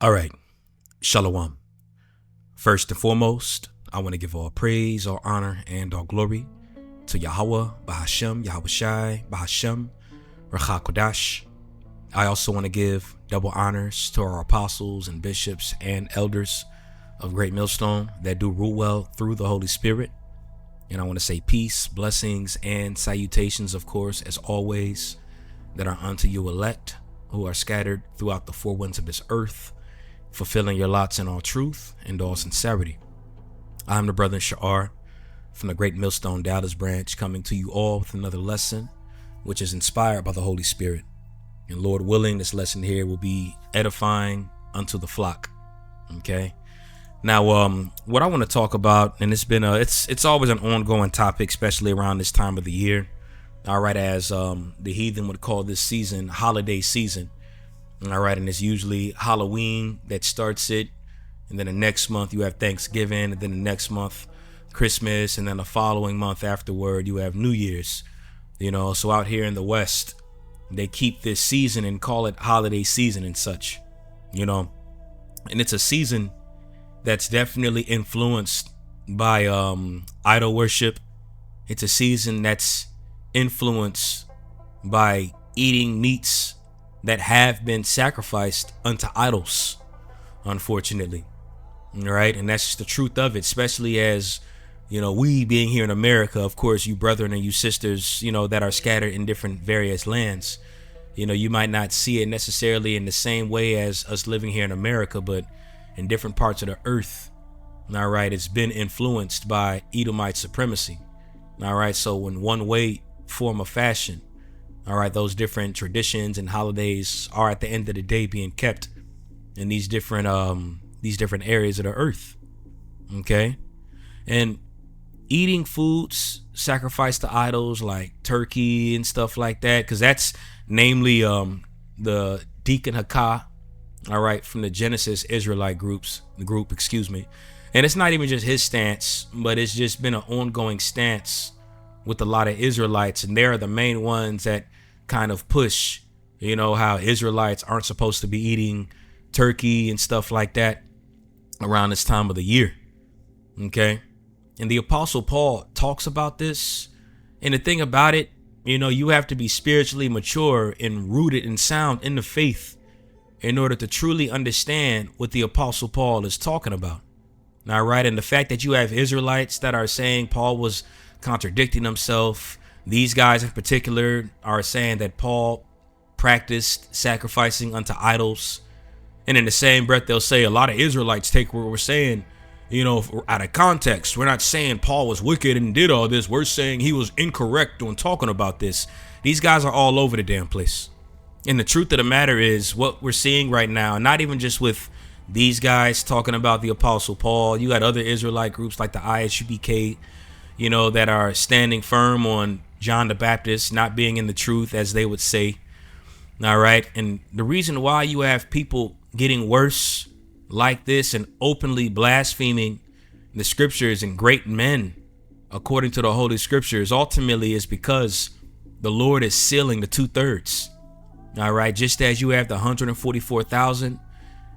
All right, Shalom. First and foremost, I want to give all praise, all honor, and all glory to Yahweh, Bahashem, Yahweh Shai, Bahashem, Hakah. I also want to give double honors to our apostles and bishops and elders of Great Millstone that do rule well through the Holy Spirit. And I want to say peace, blessings, and salutations, of course, as always, that are unto you elect, who are scattered throughout the four winds of this earth, fulfilling your lots in all truth and all sincerity. I'm the brother Sha'ar from the Great Millstone Dallas branch, coming to you all with another lesson, which is inspired by the Holy Spirit. And Lord willing, this lesson here will be edifying unto the flock. Okay. Now, what I want to talk about, and it's always an ongoing topic, especially around this time of the year. All right, as the heathen would call this season holiday season. All right, and it's usually Halloween that starts it, and then the next month you have Thanksgiving, and then the next month Christmas, and then the following month afterward you have New Year's. So out here in the West, they keep this season and call it holiday season and such. And it's a season that's definitely influenced by idol worship. It's a season that's influenced by eating meats that have been sacrificed unto idols, unfortunately. All right, and that's just the truth of it, especially as we being here in America, of course, you brethren and you sisters, that are scattered in different various lands. You might not see it necessarily in the same way as us living here in America, but in different parts of the earth, all right, it's been influenced by Edomite supremacy. All right, so in one way, form of fashion, all right, those different traditions and holidays are at the end of the day being kept in these different areas of the earth. Okay, and eating foods sacrificed to idols like turkey and stuff like that, because that's namely the Deacon Hakah, all right, from the Genesis Israelite group, and it's not even just his stance, but it's just been an ongoing stance with a lot of Israelites, and they're the main ones that kind of push, how Israelites aren't supposed to be eating turkey and stuff like that around this time of the year. Okay, and the Apostle Paul talks about this, and the thing about it, you have to be spiritually mature and rooted and sound in the faith in order to truly understand what the Apostle Paul is talking about. All right, and the fact that you have Israelites that are saying Paul was contradicting himself, these guys in particular are saying that Paul practiced sacrificing unto idols, and in the same breath they'll say a lot of Israelites take what we're saying out of context. We're not saying Paul was wicked and did all this, we're saying he was incorrect when talking about this. These guys are all over the damn place. And the truth of the matter is, what we're seeing right now, not even just with these guys talking about the Apostle Paul, you got other Israelite groups like the ISUBK, that are standing firm on John the Baptist not being in the truth, as they would say. All right. And the reason why you have people getting worse like this and openly blaspheming the scriptures and great men according to the Holy Scriptures ultimately is because the Lord is sealing the 2/3. All right. Just as you have the 144,000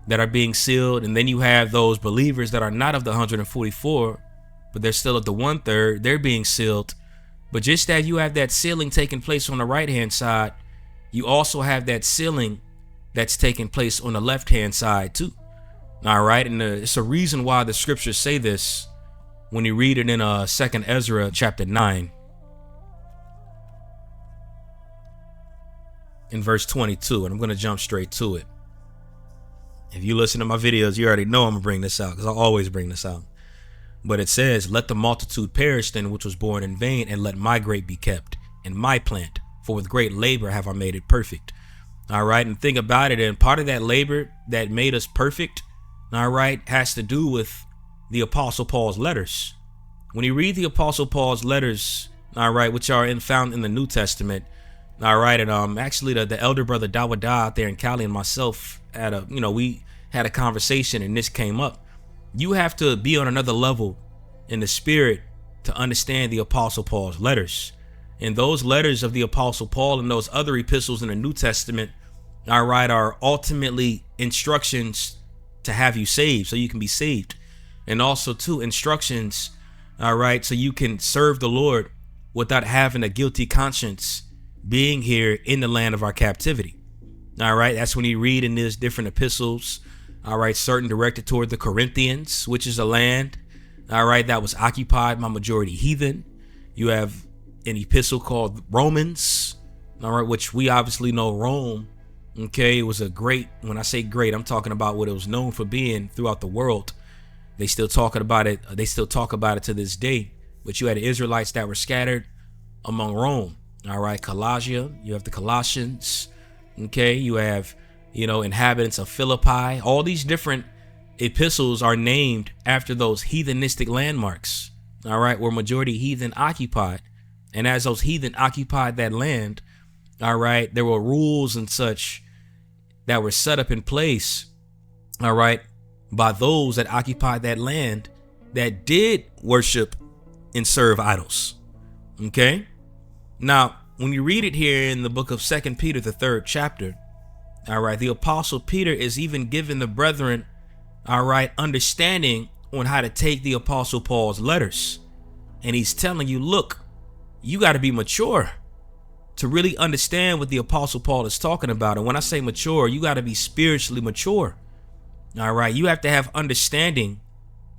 that are being sealed, and then you have those believers that are not of the 144, but they're still at the 1/3, they're being sealed. But just as you have that sealing taking place on the right hand side, you also have that sealing that's taking place on the left hand side too. All right, and it's a reason why the scriptures say this when you read it in 2nd Ezra chapter 9 in verse 22, and I'm going to jump straight to it. If you listen to my videos, you already know I'm gonna bring this out, because I always bring this out. But it says, let the multitude perish then which was born in vain, and let my grape be kept, and my plant, for with great labor have I made it perfect. All right, and think about it, and part of that labor that made us perfect, all right, has to do with the Apostle Paul's letters. When you read the Apostle Paul's letters, all right, which are found in the New Testament, all right, and actually the elder brother Dawada out there in Cali and myself we had a conversation, and this came up. You have to be on another level in the spirit to understand the Apostle Paul's letters. And those letters of the Apostle Paul and those other epistles in the New Testament, all right, are ultimately instructions to have you saved, so you can be saved. And also too, instructions, all right, so you can serve the Lord without having a guilty conscience being here in the land of our captivity. All right, that's when you read in these different epistles, all right, certain directed toward the Corinthians, which is a land, all right, that was occupied by majority heathen. You have an epistle called Romans, all right, which we obviously know Rome, okay, it was a great, when I say great, I'm talking about what it was known for being throughout the world. They still talking about it. They still talk about it to this day. But you had the Israelites that were scattered among Rome. All right, Colossia, you have the Colossians, okay, you have, inhabitants of Philippi. All these different epistles are named after those heathenistic landmarks, all right, where majority heathen occupied. And as those heathen occupied that land, all right, there were rules and such that were set up in place, all right, by those that occupied that land that did worship and serve idols. Okay. Now, when you read it here in the book of 2 Peter, the 3rd chapter, all right, the apostle Peter is even giving the brethren, all right, understanding on how to take the apostle Paul's letters. And he's telling you, look, you got to be mature to really understand what the apostle Paul is talking about. And when I say mature, you got to be spiritually mature. All right. You have to have understanding,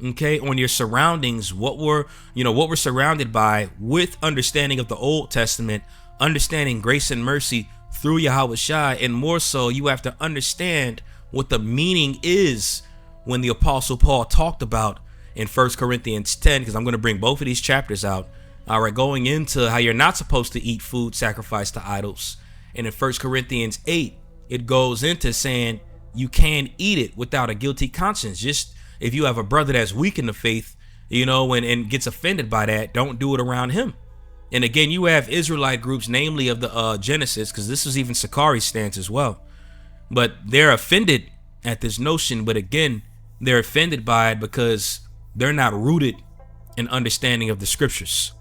okay, on your surroundings, what we're surrounded by, with understanding of the Old Testament, understanding grace and mercy through Yahweh Shai. And more so, you have to understand what the meaning is when the apostle Paul talked about in 1 Corinthians 10, because I'm going to bring both of these chapters out. All right, going into how you're not supposed to eat food sacrificed to idols. And in 1 Corinthians 8, it goes into saying you can eat it without a guilty conscience. Just if you have a brother that's weak in the faith, and gets offended by that, don't do it around him. And again, you have Israelite groups, namely of the Genesis, because this is even Sakari's stance as well. But they're offended at this notion. But again, they're offended by it because they're not rooted in understanding of the scriptures.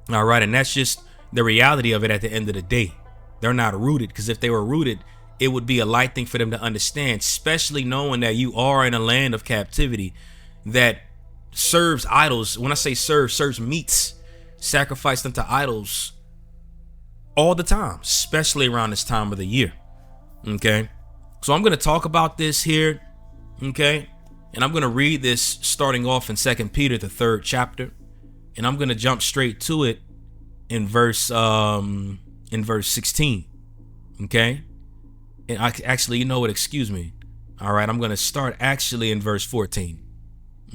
All right. And that's just the reality of it at the end of the day. They're not rooted, because if they were rooted, it would be a light thing for them to understand, especially knowing that you are in a land of captivity that serves idols. When I say serves meats sacrificed unto idols all the time, especially around this time of the year. Okay. So I'm going to talk about this here. Okay. And I'm going to read this starting off in 2 Peter, the 3rd chapter. And I'm going to jump straight to it in verse 16. Okay. And actually, you know what? Excuse me. All right. I'm going to start actually in verse 14.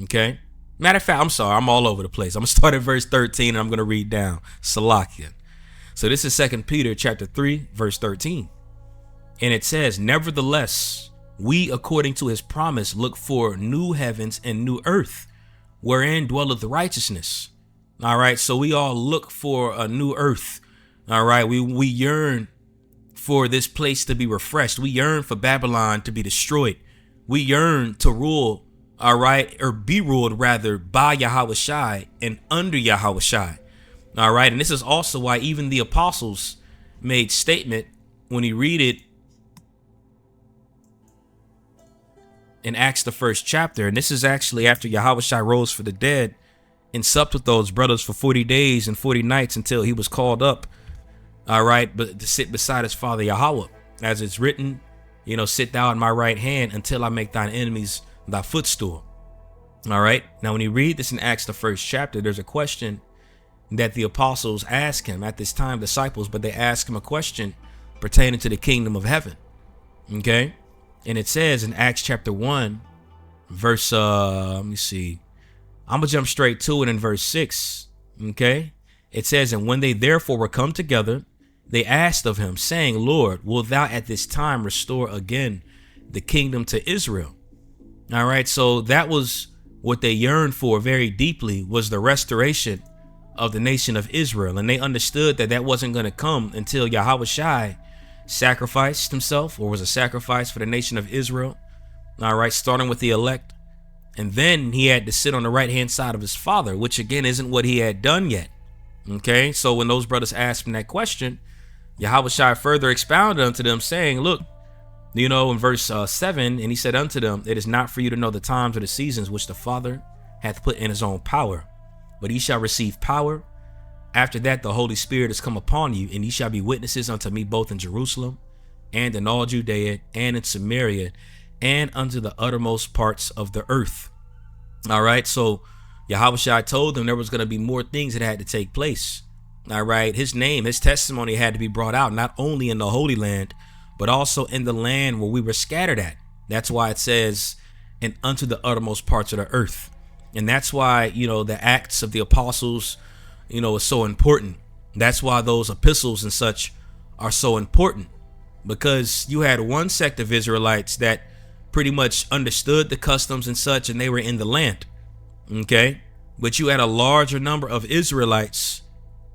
Okay. Matter of fact, I'm sorry. I'm all over the place. I'm going to start at verse 13 and I'm going to read down. Salakia. So this is 2 Peter chapter 3, verse 13. And it says, nevertheless, we, according to his promise, look for new heavens and new earth, wherein dwelleth righteousness. All right. So we all look for a new earth. All right. We yearn for this place to be refreshed. We yearn for Babylon to be destroyed. We yearn to rule, all right, or be ruled rather by Yahweh Shai and under Yahweh Shai. All right. And this is also why even the apostles made statement when you read it in Acts, the 1st chapter. And this is actually after Yahweh Shai rose for the dead and supped with those brothers for 40 days and 40 nights until he was called up. All right. But to sit beside his father Yahweh, as it's written, sit thou in my right hand until I make thine enemies thy footstool. All right. Now, when you read this in Acts, the 1st chapter, there's a question that the apostles ask him at this time, disciples, but they ask him a question pertaining to the kingdom of heaven. OK. And it says in Acts chapter 1, verse, let me see. I'm going to jump straight to it in verse 6. OK. It says, and when they therefore were come together, they asked of him, saying, Lord, wilt thou at this time restore again the kingdom to Israel? All right. So that was what they yearned for very deeply, was the restoration of the nation of Israel. And they understood that that wasn't going to come until Yahweh Shai sacrificed himself, or was a sacrifice for the nation of Israel. All right. Starting with the elect. And then he had to sit on the right hand side of his father, which again isn't what he had done yet. OK, so when those brothers asked him that question, Yahweh Shai further expounded unto them, saying, look, In verse 7, and he said unto them, it is not for you to know the times or the seasons which the Father hath put in his own power, but ye shall receive power. After that, the Holy Spirit is come upon you, and ye shall be witnesses unto me both in Jerusalem and in all Judea and in Samaria and unto the uttermost parts of the earth. All right. So Yahushua told them there was going to be more things that had to take place. All right. His name, his testimony had to be brought out, not only in the Holy Land, but also in the land where we were scattered at. That's why it says, and unto the uttermost parts of the earth. And that's why, the Acts of the Apostles, is so important. That's why those epistles and such are so important, because you had one sect of Israelites that pretty much understood the customs and such, and they were in the land. Okay. But you had a larger number of Israelites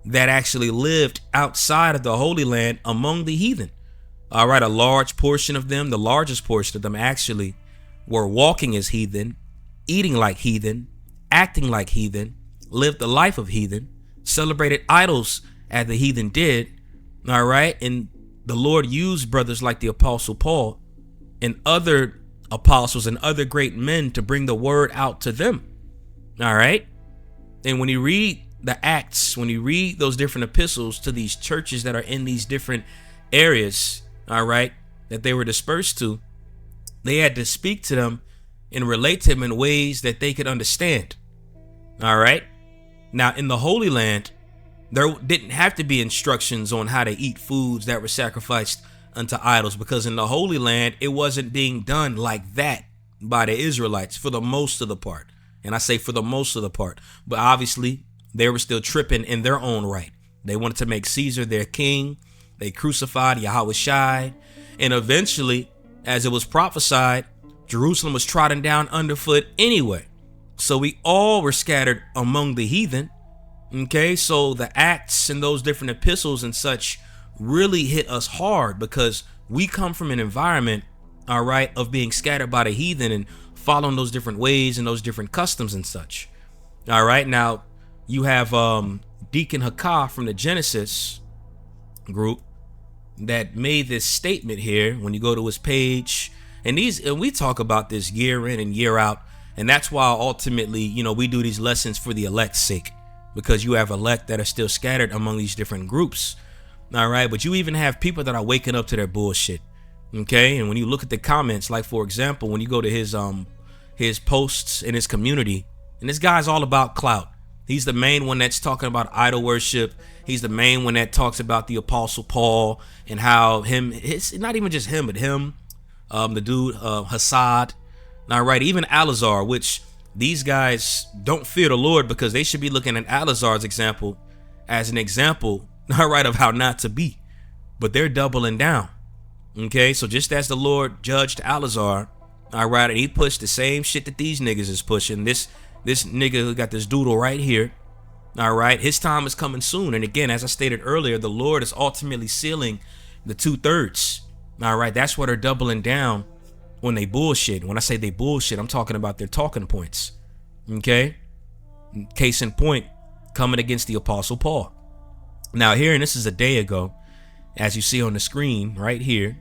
that actually lived outside of the Holy Land among the heathen. All right. A large portion of them, the largest portion of them actually were walking as heathen, eating like heathen, acting like heathen, lived the life of heathen, celebrated idols as the heathen did. All right. And the Lord used brothers like the Apostle Paul and other apostles and other great men to bring the word out to them. All right. And when you read the Acts, when you read those different epistles to these churches that are in these different areas, all right, that they were dispersed to, they had to speak to them and relate to them in ways that they could understand. All right. Now, in the Holy Land, there didn't have to be instructions on how to eat foods that were sacrificed unto idols, because in the Holy Land, it wasn't being done like that by the Israelites for the most of the part. And I say for the most of the part, but obviously they were still tripping in their own right. They wanted to make Caesar their king. They crucified Yahushua. And eventually, as it was prophesied, Jerusalem was trodden down underfoot anyway. So we all were scattered among the heathen. Okay, so the Acts and those different epistles and such really hit us hard, because we come from an environment, all right, of being scattered by the heathen and following those different ways and those different customs and such. All right, now you have Deacon Hakah from the Genesis group that made this statement here. When you go to his page, and we talk about this year in and year out, and that's why ultimately, we do these lessons for the elect's sake, because you have elect that are still scattered among these different groups. All right. But you even have people that are waking up to their bullshit. OK, and when you look at the comments, like, for example, when you go to his posts in his community, and this guy's all about clout. He's the main one that's talking about idol worship. He's the main one that talks about the Apostle Paul and how it's not even just him, but him, the dude, Hassad. All right. Even Alazar, which these guys don't fear the Lord, because they should be looking at Alazar's example as an example, all right, of how not to be. But they're doubling down. Okay, so just as the Lord judged Alazar, all right, and he pushed the same shit that these niggas is pushing. This nigga who got this doodle right here, all right, his time is coming soon. And again, as I stated earlier, the Lord is ultimately sealing the 2/3. All right, that's why they're doubling down when they bullshit. When I say they bullshit, I'm talking about their talking points. Okay, case in point, coming against the Apostle Paul. Now here, and this is a day ago, as you see on the screen right here.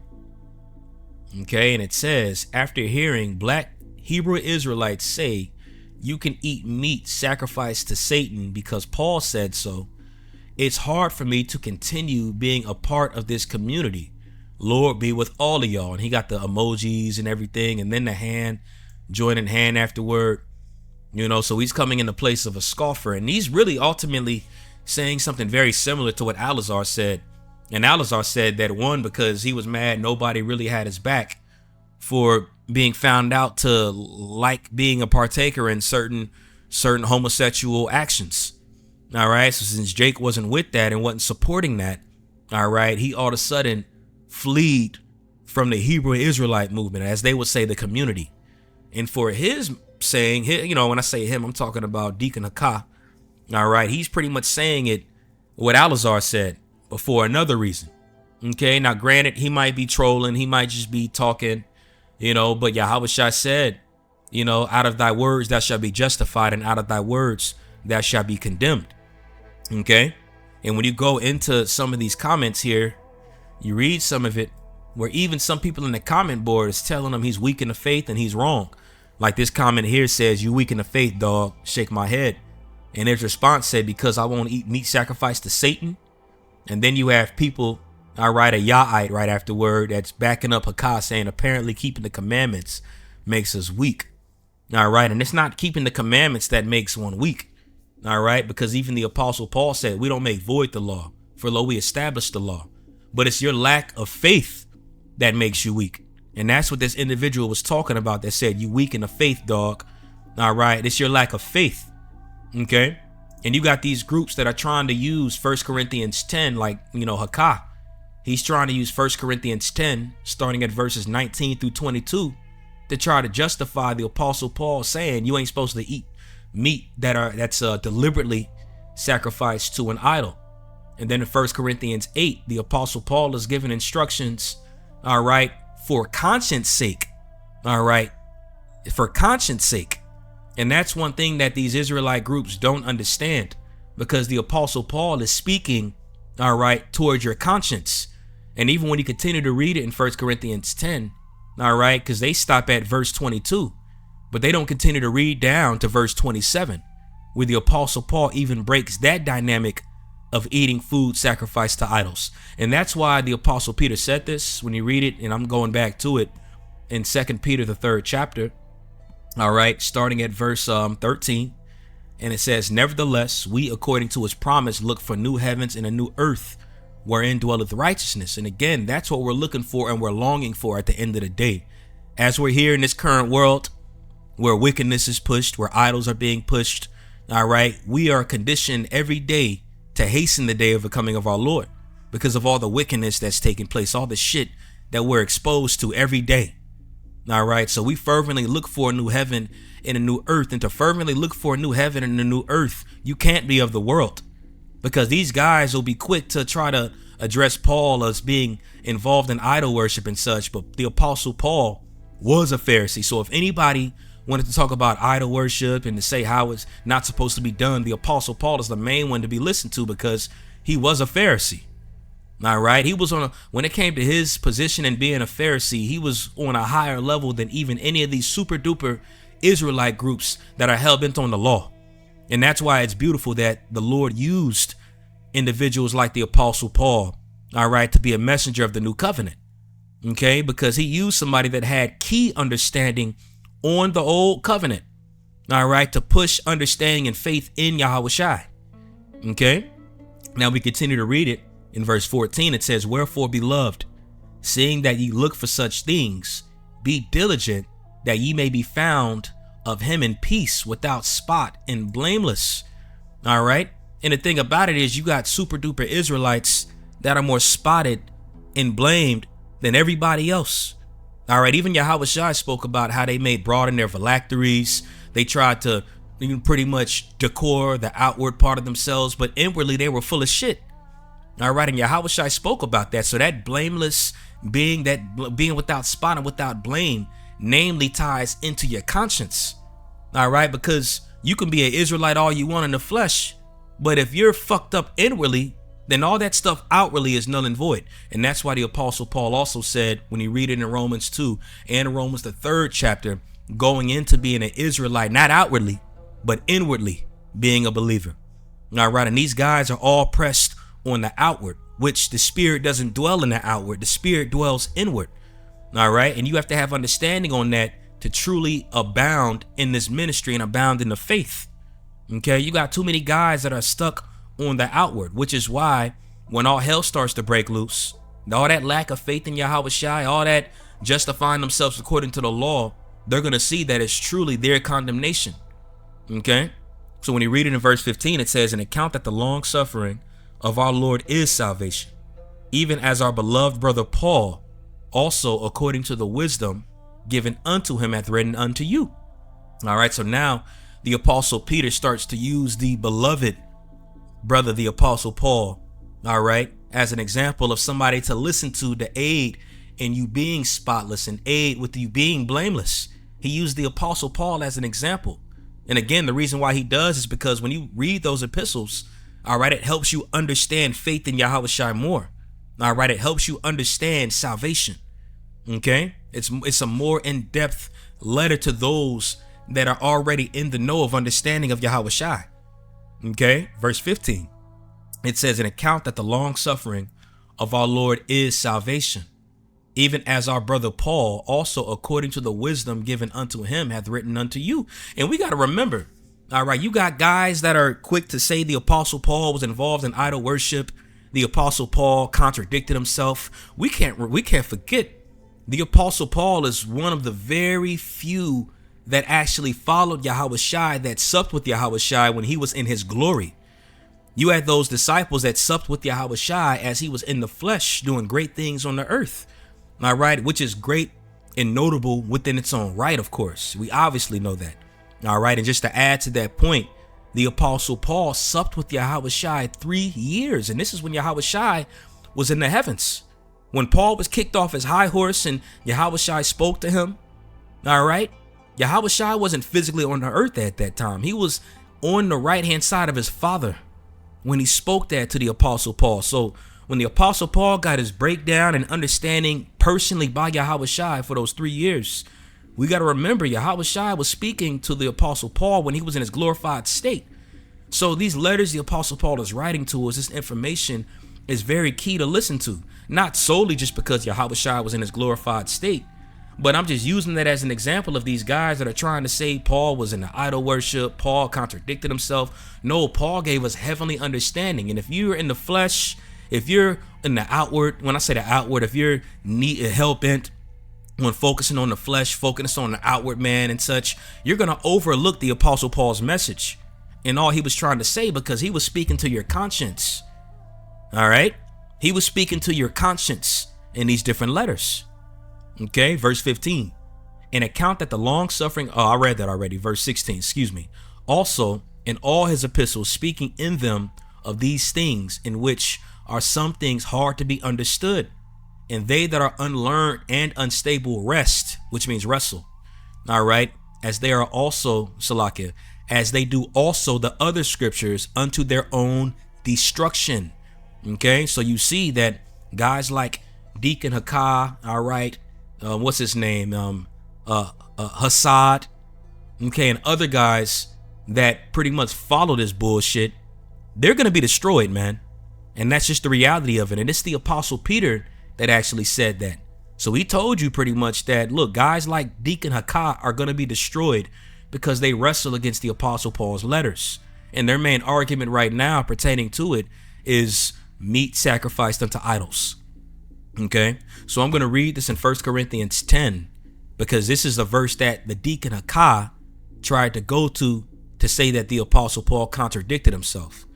Okay, and it says, after hearing black Hebrew Israelites say you can eat meat sacrificed to Satan because Paul said so, it's hard for me to continue being a part of this community. Lord be with all of y'all. And he got the emojis and everything, and then the hand, joining hand afterward. So he's coming in the place of a scoffer, and he's really ultimately saying something very similar to what Alazar said. And Alazar said that, one, because he was mad nobody really had his back for being found out to like being a partaker in certain homosexual actions. All right. So since Jake wasn't with that and wasn't supporting that, all right, he all of a sudden fled from the Hebrew Israelite movement, as they would say, the community. And for his saying, when I say him, I'm talking about Deacon Hakah. All right. He's pretty much saying it what Alazar said, but for another reason. Okay. Now, granted, he might be trolling. He might just be talking, but Yahushua said, out of thy words thou shalt be justified, and out of thy words thou shalt be condemned. Okay. And when you go into some of these comments here, you read some of it, where even some people in the comment board is telling him he's weak in the faith and he's wrong. Like this comment here says, "You weak in the faith, dog." Shake my head. And his response said, "Because I won't eat meat sacrificed to Satan." And then you have people, a Yahite right afterward, that's backing up Hakah, saying apparently keeping the commandments makes us weak. All right. And it's not keeping the commandments that makes one weak. All right. Because even the Apostle Paul said, we don't make void the law, for lo, we establish the law. But it's your lack of faith that makes you weak. And that's what this individual was talking about that said, "You weak in the faith, dog." All right. It's your lack of faith. OK. And you got these groups that are trying to use 1 Corinthians 10, like, Hakah. He's trying to use 1 Corinthians 10, starting at verses 19 through 22, to try to justify the Apostle Paul saying you ain't supposed to eat meat that's deliberately sacrificed to an idol. And then in 1 Corinthians 8, the Apostle Paul is giving instructions, all right, for conscience sake, all right, for conscience sake. And that's one thing that these Israelite groups don't understand, because the Apostle Paul is speaking, all right, towards your conscience. And even when you continue to read it in 1 Corinthians 10, all right, because they stop at verse 22, but they don't continue to read down to verse 27, where the Apostle Paul even breaks that dynamic of eating food sacrificed to idols. And that's why the Apostle Peter said this when you read it. And I'm going back to it in 2 Peter, the 3rd chapter. All right, starting at verse 13. And it says, "Nevertheless, we, according to his promise, look for new heavens and a new earth, wherein dwelleth righteousness." And again, that's what we're looking for and we're longing for at the end of the day. As we're here in this current world where wickedness is pushed, where idols are being pushed, all right, we are conditioned every day to hasten the day of the coming of our Lord because of all the wickedness that's taking place, all the shit that we're exposed to every day. All right, so we fervently look for a new heaven and a new earth. And to fervently look for a new heaven and a new earth, you can't be of the world, because these guys will be quick to try to address Paul as being involved in idol worship and such. But the Apostle Paul was a Pharisee. So if anybody wanted to talk about idol worship and to say how it's not supposed to be done, the Apostle Paul is the main one to be listened to, because he was a Pharisee. All right. He was when it came to his position and being a Pharisee, he was on a higher level than even any of these super duper Israelite groups that are hell bent on the law. And that's why it's beautiful that the Lord used individuals like the Apostle Paul, all right, to be a messenger of the new covenant. OK, because he used somebody that had key understanding on the old covenant. All right, to push understanding and faith in Yahushua. OK, now we continue to read it. In verse 14, it says, "Wherefore, beloved, seeing that ye look for such things, be diligent that ye may be found of him in peace, without spot and blameless." All right. And the thing about it is, you got super duper Israelites that are more spotted and blamed than everybody else. All right. Even Yahushua spoke about how they made broad in their phylacteries. They tried to pretty much decor the outward part of themselves, but inwardly they were full of shit. All right. And Yahushua spoke about that. So that blameless being, that being without spot and without blame, namely ties into your conscience. All right. Because you can be an Israelite all you want in the flesh, but if you're fucked up inwardly, then all that stuff outwardly is null and void. And that's why the Apostle Paul also said, when you read it in Romans 2 and in Romans the 3rd chapter, going into being an Israelite, not outwardly, but inwardly being a believer. All right. And these guys are all pressed on the outward, which the spirit doesn't dwell in the outward. The spirit dwells inward. All right. And you have to have understanding on that to truly abound in this ministry and abound in the faith. Okay. You got too many guys that are stuck on the outward, which is why when all hell starts to break loose, all that lack of faith in Yahushua, all that justifying themselves according to the law, they're going to see that it's truly their condemnation. Okay. So when you read it in verse 15, it says, "And account that the long suffering of our Lord is salvation, even as our beloved brother Paul also, according to the wisdom given unto him, hath written unto you." All right. So now the Apostle Peter starts to use the beloved brother, the Apostle Paul, all right, as an example of somebody to listen to aid in you being spotless and aid with you being blameless. He used the Apostle Paul as an example. And again, the reason why he does is because when you read those epistles, all right, it helps you understand faith in Yahushua more. All right, it helps you understand salvation. Okay, it's a more in-depth letter to those that are already in the know of understanding of Yahweh Shai. Okay, verse 15. It says, an account that the long suffering of our Lord is salvation, even as our brother Paul also according to the wisdom given unto him hath written unto you. And we got to remember, all right, you got guys that are quick to say the apostle Paul was involved in idol worship. The apostle Paul contradicted himself. We can't forget the apostle Paul is one of the very few that actually followed Yahweh Shai, that supped with Yahweh Shai when he was in his glory. You had those disciples that supped with Yahweh Shai as he was in the flesh doing great things on the earth. All right, which is great and notable within its own right, of course. We obviously know that. All right, and just to add to that point, the apostle Paul supped with Yahweh Shai 3 years. And this is when Yahweh Shai was in the heavens. When Paul was kicked off his high horse and Yahweh Shai spoke to him, all right, Yahweh Shai wasn't physically on the earth at that time. He was on the right-hand side of his Father when he spoke that to the apostle Paul. So when the apostle Paul got his breakdown and understanding personally by Yahweh Shai for those 3 years, we got to remember Yahweh Shai was speaking to the apostle Paul when he was in his glorified state. So these letters the apostle Paul is writing to us, this information is very key to listen to. Not solely just because Yahweh Shai was in his glorified state, but I'm just using that as an example of these guys that are trying to say Paul was into idol worship, Paul contradicted himself. No, Paul gave us heavenly understanding. And if you're in the flesh, if you're in the outward, when I say the outward, if you're hell-bent when focusing on the flesh, focusing on the outward man and such, you're going to overlook the apostle Paul's message and all he was trying to say, because he was speaking to your conscience. All right. He was speaking to your conscience in these different letters. Okay. Verse 15, an account that the long suffering. Oh, I read that already. Verse 16, excuse me. Also in all his epistles, speaking in them of these things, in which are some things hard to be understood, and they that are unlearned and unstable rest, which means wrestle. All right. As they are also, Salakia, as they do also the other scriptures unto their own destruction. Okay. So you see that guys like Deacon Hakah, all right. What's his name? Hassad. Okay. And other guys that pretty much follow this bullshit, they're going to be destroyed, man. And that's just the reality of it. And it's the apostle Peter that actually said that. So he told you pretty much that, look, guys like Deacon Hakah are going to be destroyed because they wrestle against the apostle Paul's letters. And their main argument right now pertaining to it is meat sacrificed unto idols. Okay. So I'm going to read this in 1 Corinthians 10, because this is the verse that the Deacon Hakah tried to go to say that the apostle Paul contradicted himself.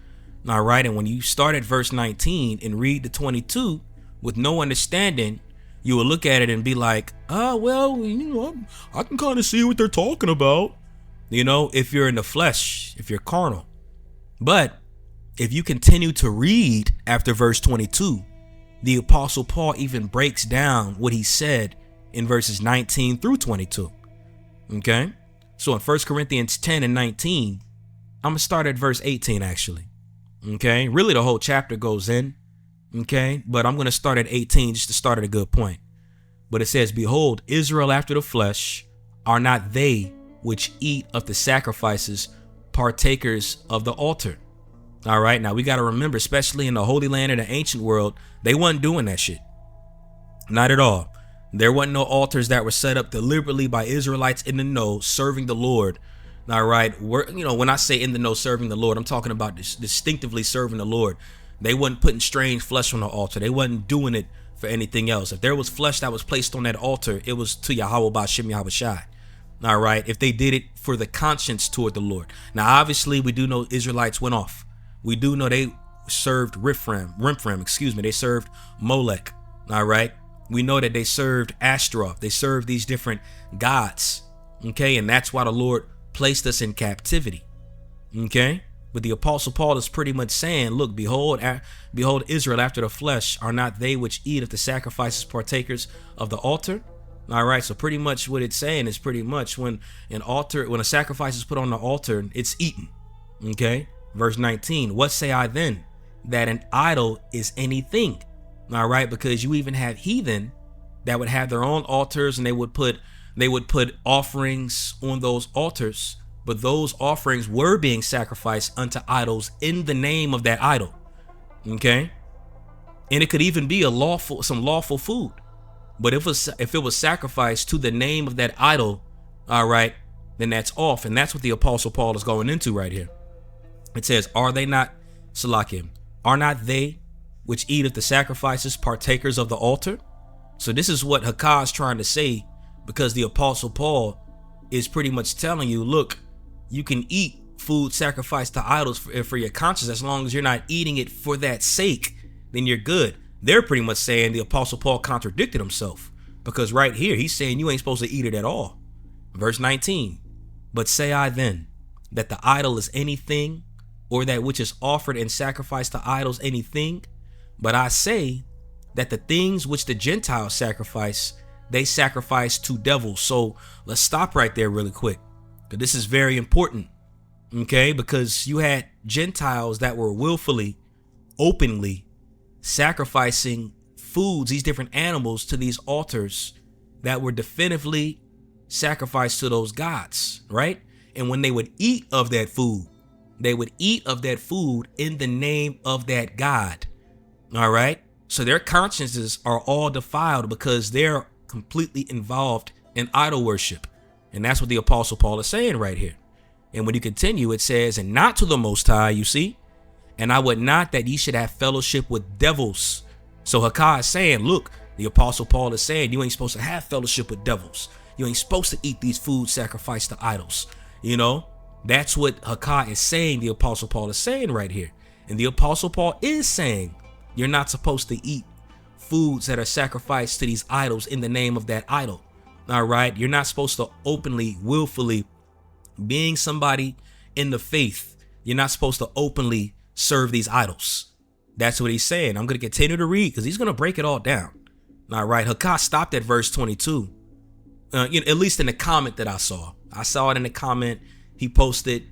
All right. And when you start at verse 19 and read the 22 with no understanding, you will look at it and be like, well, I can kind of see what they're talking about, if you're in the flesh, if you're carnal. But if you continue to read after verse 22, the apostle Paul even breaks down what he said in verses 19 through 22. Okay. So in 1 Corinthians 10 and 19, I'm going to start at verse 18, actually. Okay. Really, the whole chapter goes in. Okay. But I'm going to start at 18 just to start at a good point. But it says, behold, Israel after the flesh are not they which eat of the sacrifices, partakers of the altar. All right. Now we got to remember, especially in the Holy Land of the ancient world, they wasn't doing that shit. Not at all. There wasn't no altars that were set up deliberately by Israelites in the know serving the Lord. All right. When I say in the know serving the Lord, I'm talking about distinctively serving the Lord. They wasn't putting strange flesh on the altar. They wasn't doing it for anything else. If there was flesh that was placed on that altar, it was to Yahweh Ba'Shem Yahweh Shai. All right. If they did it for the conscience toward the Lord. Now, obviously, we do know Israelites went off. We do know they served Rimphrem. They served Molech. All right. We know that they served Ashtaroth. They served these different gods. Okay. And that's why the Lord placed us in captivity. Okay. But the apostle Paul is pretty much saying, look, behold, Israel after the flesh are not they which eat of the sacrifices, partakers of the altar. All right. So pretty much what it's saying is pretty much when a sacrifice is put on the altar, it's eaten. Okay. Verse 19, what say I then? That an idol is anything. All right. Because you even have heathen that would have their own altars, and they would put offerings on those altars, but those offerings were being sacrificed unto idols in the name of that idol. Okay? And it could even be some lawful food. But if it was sacrificed to the name of that idol, all right, then that's off. And that's what the Apostle Paul is going into right here. It says, are not they which eat of the sacrifices partakers of the altar? So this is what Hakah is trying to say, because the Apostle Paul is pretty much telling you, look, you can eat food sacrificed to idols for your conscience, as long as you're not eating it for that sake, then you're good. They're pretty much saying the Apostle Paul contradicted himself, because right here he's saying you ain't supposed to eat it at all. Verse 19, but say I then that the idol is anything, or that which is offered and sacrificed to idols anything? But I say that the things which the Gentiles sacrifice, they sacrifice to devils. So let's stop right there really quick, because this is very important. Okay, because you had Gentiles that were willfully, openly sacrificing foods, these different animals, to these altars that were definitively sacrificed to those gods, right? And when they would eat of that food, they would eat of that food in the name of that god. All right. So their consciences are all defiled because they're completely involved in idol worship. And that's what the Apostle Paul is saying right here. And when you continue, it says, and not to the Most High, you see, and I would not that ye should have fellowship with devils. So Hakah is saying, look, the Apostle Paul is saying you ain't supposed to have fellowship with devils. You ain't supposed to eat these foods sacrificed to idols. You know, that's what Hakah is saying. The Apostle Paul is saying right here. And the Apostle Paul is saying you're not supposed to eat foods that are sacrificed to these idols in the name of that idol. All right. You're not supposed to openly, willfully, being somebody in the faith, you're not supposed to openly serve these idols. That's what he's saying. I'm going to continue to read because he's going to break it all down. All right. Hakah stopped at verse 22. At least in the comment that I saw it in the comment. He posted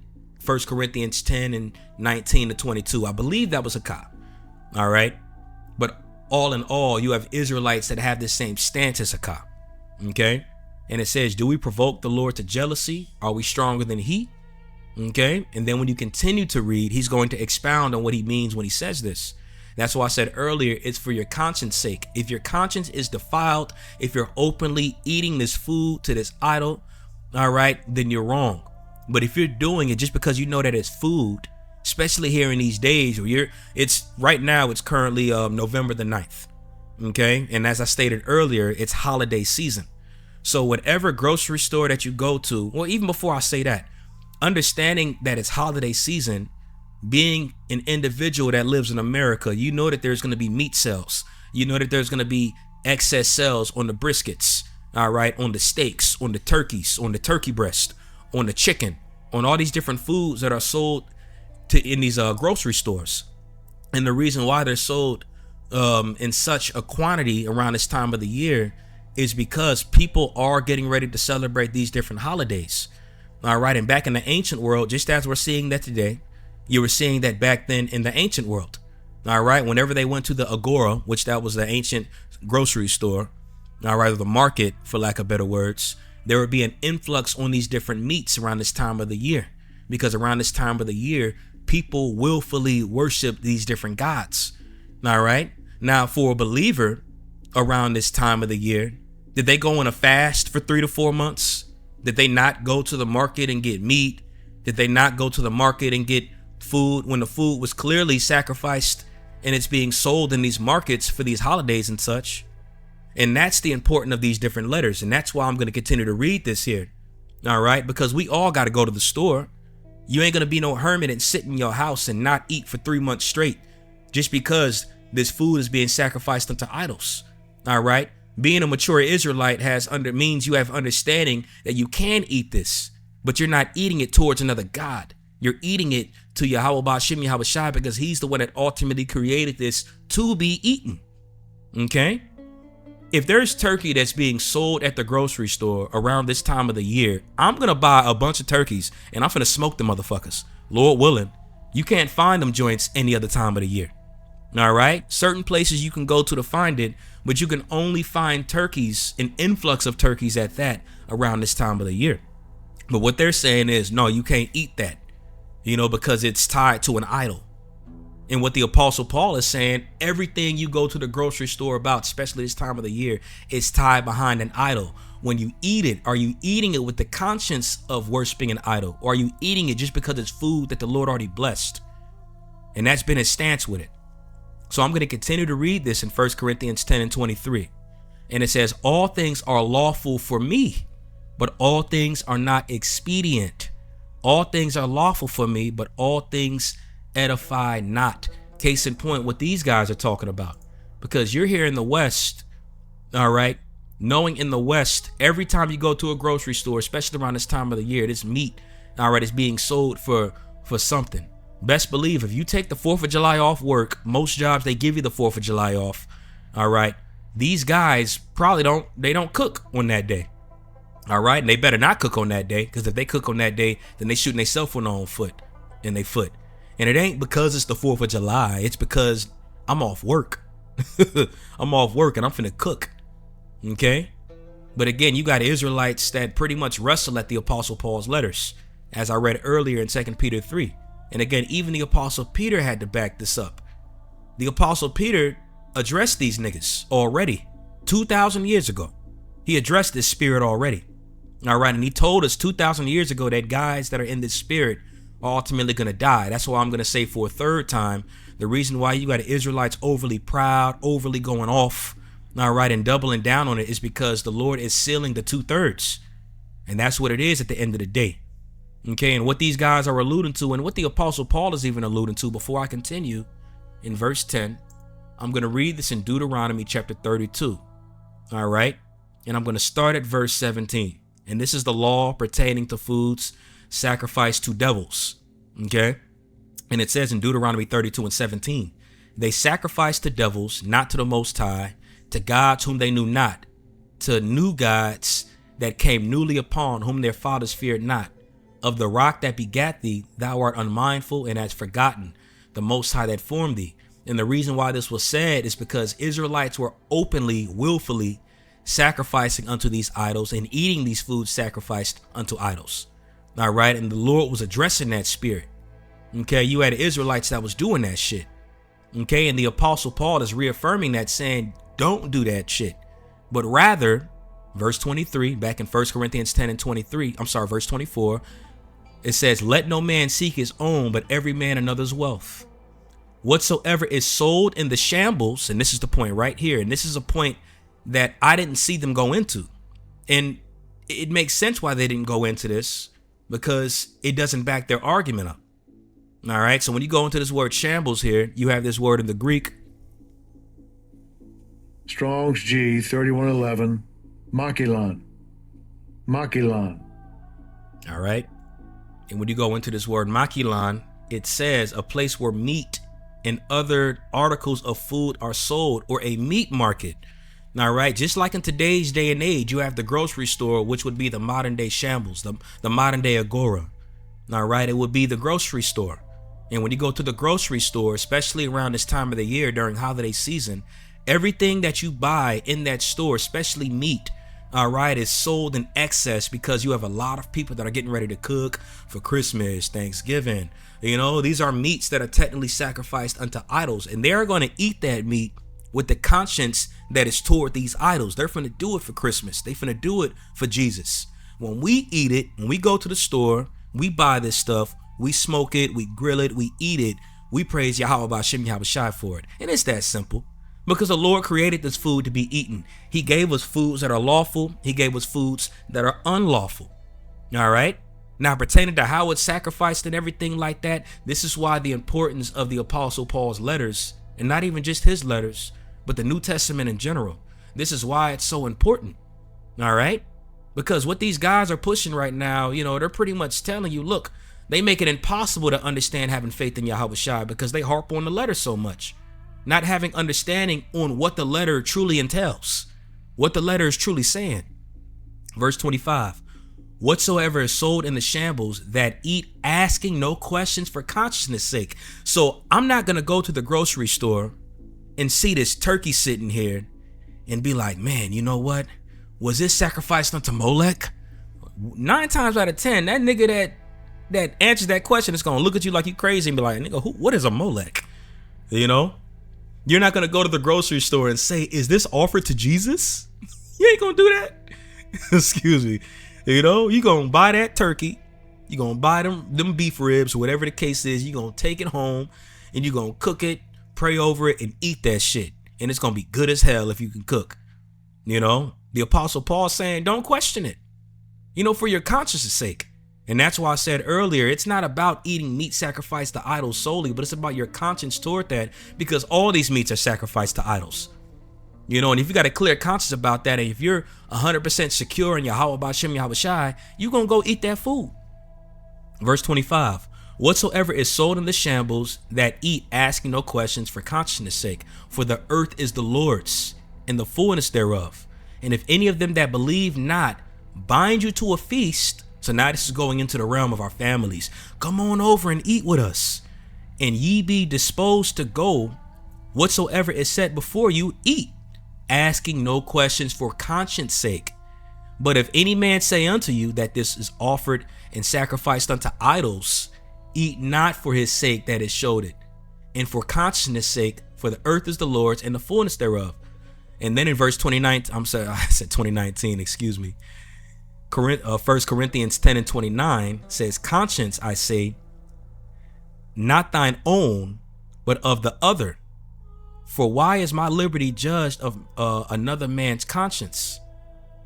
1 Corinthians 10 and 19 to 22. I believe that was Hakah. All right. But all in all, you have Israelites that have the same stance as Hakah. Okay. And it says, do we provoke the Lord to jealousy? Are we stronger than he? Okay. And then when you continue to read, he's going to expound on what he means when he says this. That's why I said earlier, it's for your conscience sake. If your conscience is defiled, if you're openly eating this food to this idol, all right, then you're wrong. But if you're doing it just because you know that it's food, especially here in these days where it's right now, it's currently November the 9th. Okay. And as I stated earlier, it's holiday season. So whatever grocery store that you go to, well, even before I say that, understanding that it's holiday season, being an individual that lives in America, you know that there's going to be meat sales. You know that there's going to be excess sales on the briskets, all right, on the steaks, on the turkeys, on the turkey breast, on the chicken, on all these different foods that are sold in these grocery stores. And the reason why they're sold in such a quantity around this time of the year is because people are getting ready to celebrate these different holidays. All right. And back in the ancient world, just as we're seeing that today, you were seeing that back then in the ancient world. All right. Whenever they went to the agora, which that was the ancient grocery store, all right, or the market, for lack of better words, there would be an influx on these different meats around this time of the year, because around this time of the year, people willfully worship these different gods. All right. Now, for a believer around this time of the year, did they go on a fast for 3 to 4 months? Did they not go to the market and get meat? Did they not go to the market and get food when the food was clearly sacrificed and it's being sold in these markets for these holidays and such? And that's the importance of these different letters. And that's why I'm going to continue to read this here. All right. Because we all got to go to the store. You ain't going to be no hermit and sit in your house and not eat for 3 months straight just because this food is being sacrificed unto idols. All right. Being a mature Israelite means you have understanding that you can eat this, but you're not eating it towards another God. You're eating it to Yahweh Ba'ashem Yahweh Shai, because he's the one that ultimately created this to be eaten. Okay. If there's turkey that's being sold at the grocery store around this time of the year, I'm going to buy a bunch of turkeys and I'm going to smoke the motherfuckers. Lord willing. You can't find them joints any other time of the year. All right. Certain places you can go to find it, but you can only find turkeys, an influx of turkeys at that, around this time of the year. But what they're saying is, no, you can't eat that, because it's tied to an idol. And what the Apostle Paul is saying, everything you go to the grocery store about, especially this time of the year, is tied behind an idol. When you eat it, are you eating it with the conscience of worshiping an idol? Or are you eating it just because it's food that the Lord already blessed? And that's been his stance with it. So I'm going to continue to read this in 1 Corinthians 10 and 23. And it says, all things are lawful for me, but all things are not expedient. All things are lawful for me, but all things edify not. Case in point, what these guys are talking about. Because you're here in the West, all right, knowing in the West, every time you go to a grocery store, especially around this time of the year, this meat, all right, is being sold for something. Best believe if you take the 4th of July off work, most jobs, they give you the 4th of July off. All right. These guys probably don't cook on that day. All right. And they better not cook on that day, because if they cook on that day, then they shooting themselves on their own foot. And it ain't because it's the 4th of July. It's because I'm off work. I'm off work and I'm finna cook. Okay. But again, you got Israelites that pretty much wrestle at the Apostle Paul's letters, as I read earlier in 2 Peter 3. And again, even the Apostle Peter had to back this up. The Apostle Peter addressed these niggas already 2,000 years ago. He addressed this spirit already. All right. And he told us 2,000 years ago that guys that are in this spirit are ultimately going to die. That's why I'm going to say for a third time, the reason why you got Israelites overly proud, overly going off, all right, and doubling down on it is because the Lord is sealing the 2/3. And that's what it is at the end of the day. Okay, and what these guys are alluding to, and what the Apostle Paul is even alluding to, before I continue, in verse 10, I'm going to read this in Deuteronomy chapter 32. All right, and I'm going to start at verse 17. And this is the law pertaining to foods sacrificed to devils. Okay, and it says in Deuteronomy 32 and 17, they sacrificed to devils, not to the Most High, to gods whom they knew not, to new gods that came newly upon, whom their fathers feared not. Of the rock that begat thee, thou art unmindful and hast forgotten the Most High that formed thee. And the reason why this was said is because Israelites were openly, willfully sacrificing unto these idols and eating these foods sacrificed unto idols. All right. And the Lord was addressing that spirit. Okay. You had Israelites that was doing that shit. Okay. And the Apostle Paul is reaffirming that, saying, don't do that shit, but rather, verse 23, back in 1 Corinthians 10 and 23, verse 24, it says, let no man seek his own, but every man another's wealth. Whatsoever is sold in the shambles, and this is the point right here, and this is a point that I didn't see them go into. And it makes sense why they didn't go into this, because it doesn't back their argument up. All right, so when you go into this word shambles here, you have this word in the Greek. Strong's G 3111, makilon. All right. And when you go into this word makilon, it says a place where meat and other articles of food are sold, or a meat market. All right. Just like in today's day and age, you have the grocery store, which would be the modern day shambles, the modern day agora. All right. It would be the grocery store. And when you go to the grocery store, especially around this time of the year during holiday season, everything that you buy in that store, especially meat, all right, is sold in excess, because you have a lot of people that are getting ready to cook for Christmas, Thanksgiving. These are meats that are technically sacrificed unto idols, and they're going to eat that meat with the conscience that is toward these idols. They're going to do it for Christmas. They're going to do it for Jesus. When we eat it, when we go to the store, we buy this stuff, we smoke it, we grill it, we eat it, we praise Yahweh B'Hashem Yahweh Shai for it. And it's that simple. Because the Lord created this food to be eaten. He gave us foods that are lawful. He gave us foods that are unlawful. All right. Now, pertaining to how it's sacrificed and everything like that, this is why the importance of the Apostle Paul's letters, and not even just his letters, but the New Testament in general. This is why it's so important. All right. Because what these guys are pushing right now, they're pretty much telling you, look, they make it impossible to understand having faith in Yahweh Shai, because they harp on the letter so much. Not having understanding on what the letter truly entails, what the letter is truly saying. Verse 25, whatsoever is sold in the shambles, that eat, asking no questions for consciousness sake. So I'm not going to go to the grocery store and see this turkey sitting here and be like, man, you know what? Was this sacrificed unto Molech? 9 times out of 10, that nigga that answers that question is gonna look at you like you crazy and be like, nigga, what is a Molech? You know? You're not gonna go to the grocery store and say, is this offered to Jesus? You ain't gonna do that. Excuse me. You know, you gonna buy that turkey, you gonna buy them beef ribs, whatever the case is, you gonna take it home and you gonna cook it, pray over it, and eat that shit. And it's gonna be good as hell if you can cook. You know, the Apostle Paul saying, don't question it, you know, for your conscience's sake. And that's why I said earlier, it's not about eating meat sacrificed to idols solely, but it's about your conscience toward that, because all these meats are sacrificed to idols. You know, and if you got a clear conscience about that, and if you're 100% secure in Yahweh B'Shem Yahweh Shai, you're going to go eat that food. Verse 25, whatsoever is sold in the shambles that eat, asking no questions for conscience sake, for the earth is the Lord's and the fullness thereof. And if any of them that believe not bind you to a feast, so now this is going into the realm of our families, come on over and eat with us, and ye be disposed to go, whatsoever is set before you, eat, asking no questions for conscience sake. But if any man say unto you that this is offered and sacrificed unto idols, eat not for his sake that is showed it, and for conscience sake, for the earth is the Lord's and the fullness thereof. And then in verse 29, I'm sorry, I said 2019, excuse me. 1 Corinthians 10 and 29 says, conscience, I say, not thine own, but of the other. For why is my liberty judged of another man's conscience?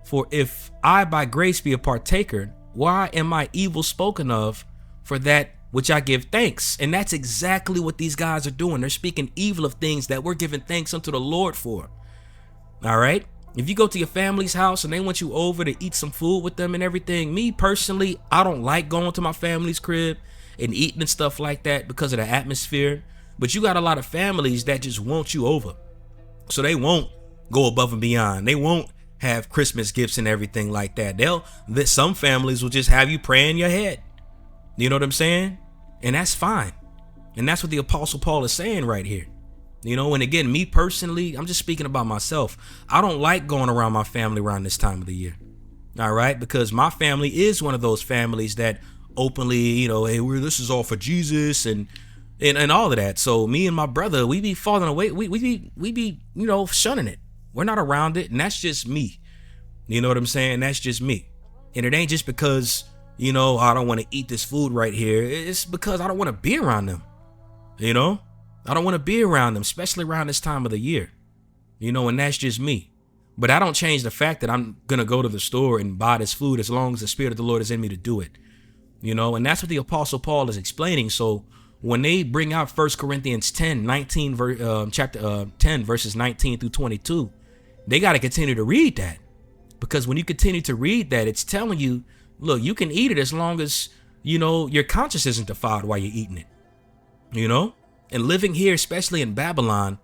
For if I by grace be a partaker, why am I evil spoken of for that which I give thanks? And that's exactly what these guys are doing. They're speaking evil of things that we're giving thanks unto the Lord for. All right. If you go to your family's house and they want you over to eat some food with them and everything, me personally, I don't like going to my family's crib and eating and stuff like that because of the atmosphere. But you got a lot of families that just want you over. So they won't go above and beyond. They won't have Christmas gifts and everything like that. Some families will just have you pray in your head. You know what I'm saying? And that's fine. And that's what the Apostle Paul is saying right here. You know, and again, me personally, I'm just speaking about myself. I don't like going around my family around this time of the year. All right. Because my family is one of those families that openly, you know, hey, this is all for Jesus and all of that. So me and my brother, we be falling away. We be, you know, shunning it. We're not around it. And that's just me. You know what I'm saying? That's just me. And it ain't just because, you know, I don't want to eat this food right here. It's because I don't want to be around them. You know, I don't want to be around them, especially around this time of the year. You know, and that's just me. But I don't change the fact that I'm going to go to the store and buy this food as long as the Spirit of the Lord is in me to do it. You know, and that's what the Apostle Paul is explaining. So when they bring out 1 Corinthians 10, chapter 10, verses 19 through 22, they got to continue to read that. Because when you continue to read that, it's telling you, look, you can eat it as long as, you know, your conscience isn't defiled while you're eating it. You know, and living here, especially in Babylon,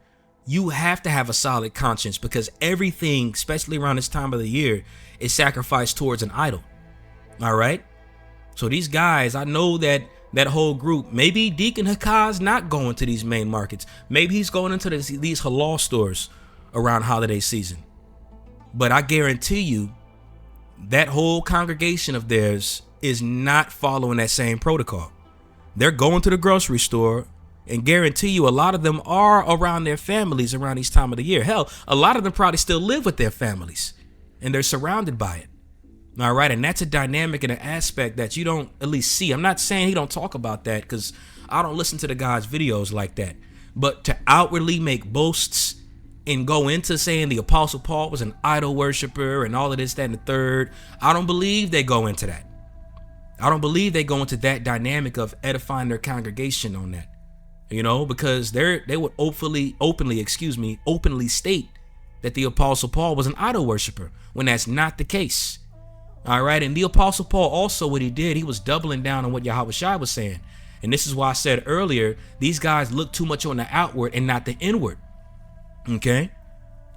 you have to have a solid conscience because everything, especially around this time of the year, is sacrificed towards an idol. All right. So these guys, I know that whole group, maybe Deacon Hakah's not going to these main markets. Maybe he's going into these halal stores around holiday season. But I guarantee you that whole congregation of theirs is not following that same protocol. They're going to the grocery store, and guarantee you a lot of them are around their families around this time of the year. Hell, a lot of them probably still live with their families and they're surrounded by it. All right. And that's a dynamic and an aspect that you don't at least see. I'm not saying he don't talk about that because I don't listen to the guy's videos like that. But to outwardly make boasts and go into saying the Apostle Paul was an idol worshiper and all of this, that, and the third, I don't believe they go into that. I don't believe they go into that dynamic of edifying their congregation on that, you know, because they would openly state that the Apostle Paul was an idol worshiper when that's not the case. All right. And the Apostle Paul also, what he did, he was doubling down on what Yahweh Shai was saying. And this is why I said earlier, these guys look too much on the outward and not the inward. OK,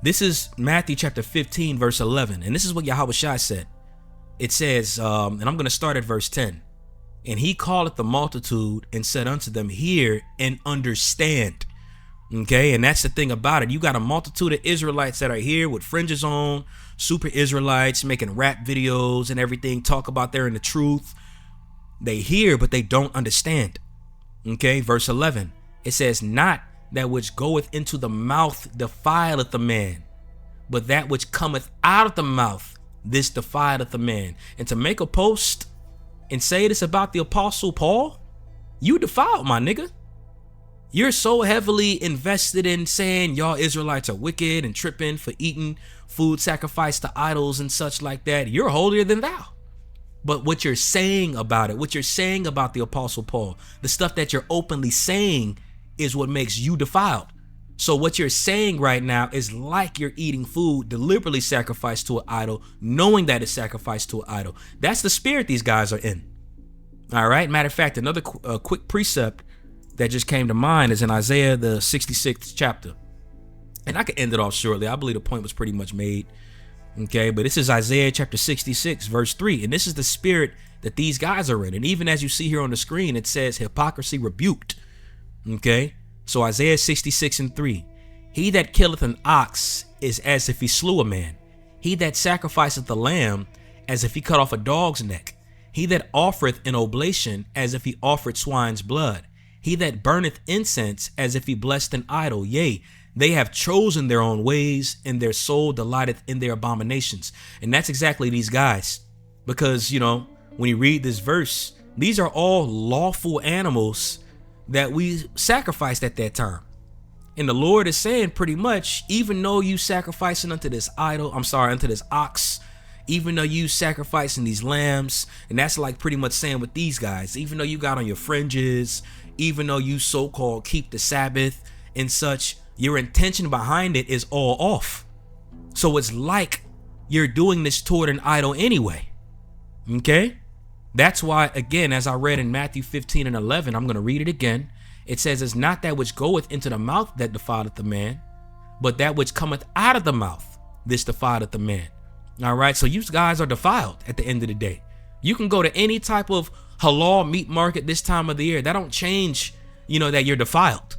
this is Matthew chapter 15, verse 11. And this is what Yahweh Shai said. It says, and I'm going to start at verse 10. And he calleth the multitude and said unto them, hear and understand. Okay, and that's the thing about it. You got a multitude of Israelites that are here with fringes on, super Israelites making rap videos and everything, talk about they're in the truth. They hear, but they don't understand. Okay, verse 11, it says, not that which goeth into the mouth defileth a man, but that which cometh out of the mouth, this defileth a man. And to make a post and say this about the Apostle Paul, you defiled, my nigga. You're so heavily invested in saying y'all Israelites are wicked and tripping for eating food sacrificed to idols and such like that. You're holier than thou. But what you're saying about it, what you're saying about the Apostle Paul, the stuff that you're openly saying is what makes you defiled. So what you're saying right now is like you're eating food deliberately sacrificed to an idol, knowing that it's sacrificed to an idol. That's the spirit these guys are in. All right. Matter of fact, another quick precept that just came to mind is in Isaiah, the 66th chapter. And I could end it off shortly. I believe the point was pretty much made. Okay, but this is Isaiah chapter 66, verse 3. And this is the spirit that these guys are in. And even as you see here on the screen, it says hypocrisy rebuked. Okay, so Isaiah 66 and 3. He that killeth an ox is as if he slew a man. He that sacrificeth a lamb as if he cut off a dog's neck. He that offereth an oblation as if he offered swine's blood. He that burneth incense as if he blessed an idol. Yea, they have chosen their own ways, and their soul delighteth in their abominations. And that's exactly these guys. Because, you know, when you read this verse, these are all lawful animals that we sacrificed at that time. And the Lord is saying pretty much, even though you sacrificing unto this idol, unto this ox, even though you sacrificing these lambs, and that's like pretty much saying with these guys, even though you got on your fringes, even though you so-called keep the Sabbath and such, your intention behind it is all off. So it's like you're doing this toward an idol anyway. Okay? That's why, again, as I read in Matthew 15 and 11, I'm going to read it again. It says, it's not that which goeth into the mouth that defileth the man, but that which cometh out of the mouth, this defileth the man. All right? So you guys are defiled at the end of the day. You can go to any type of halal meat market this time of the year. That don't change, that you're defiled.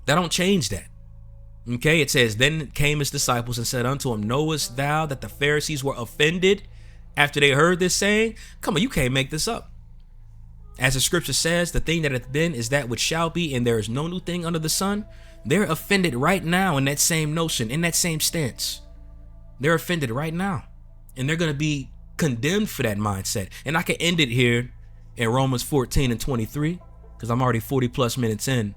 That don't change that. Okay, it says, then came his disciples and said unto him, knowest thou that the Pharisees were offended after they heard this saying? Come on, you can't make this up. As the scripture says, the thing that hath been is that which shall be, and there is no new thing under the sun. They're offended right now in that same notion, in that same stance. They're offended right now. And they're going to be condemned for that mindset. And I can end it here in Romans 14 and 23, because I'm already 40 plus minutes in.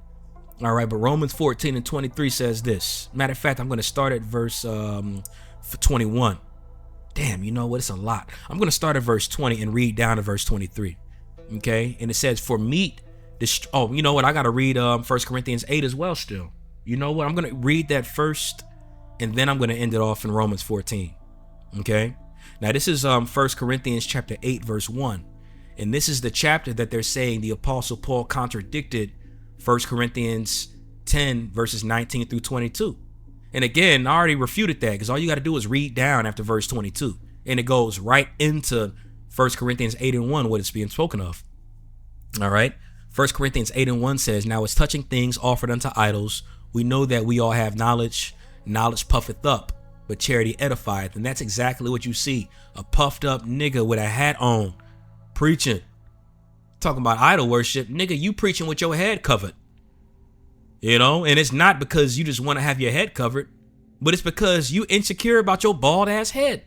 All right, but Romans 14 and 23 says this. Matter of fact, I'm going to start at verse 21. Damn, you know what? It's a lot. I'm going to start at verse 20 and read down to verse 23. Okay, and it says, for meat, oh, you know what? I got to read 1 Corinthians 8 as well still. You know what? I'm going to read that first, and then I'm going to end it off in Romans 14. Okay, now this is 1 Corinthians chapter 8, verse 1. And this is the chapter that they're saying the Apostle Paul contradicted 1 Corinthians 10, verses 19 through 22. And again, I already refuted that, because all you got to do is read down after verse 22. And it goes right into 1 Corinthians 8 and 1, what it's being spoken of. All right. 1 Corinthians 8 and 1 says, now as touching things offered unto idols, we know that we all have knowledge. Knowledge puffeth up, but charity edifieth. And that's exactly what you see. A puffed up nigga with a hat on, preaching. Talking about idol worship. Nigga, you preaching with your head covered. And it's not because you just want to have your head covered, but it's because you insecure about your bald ass head.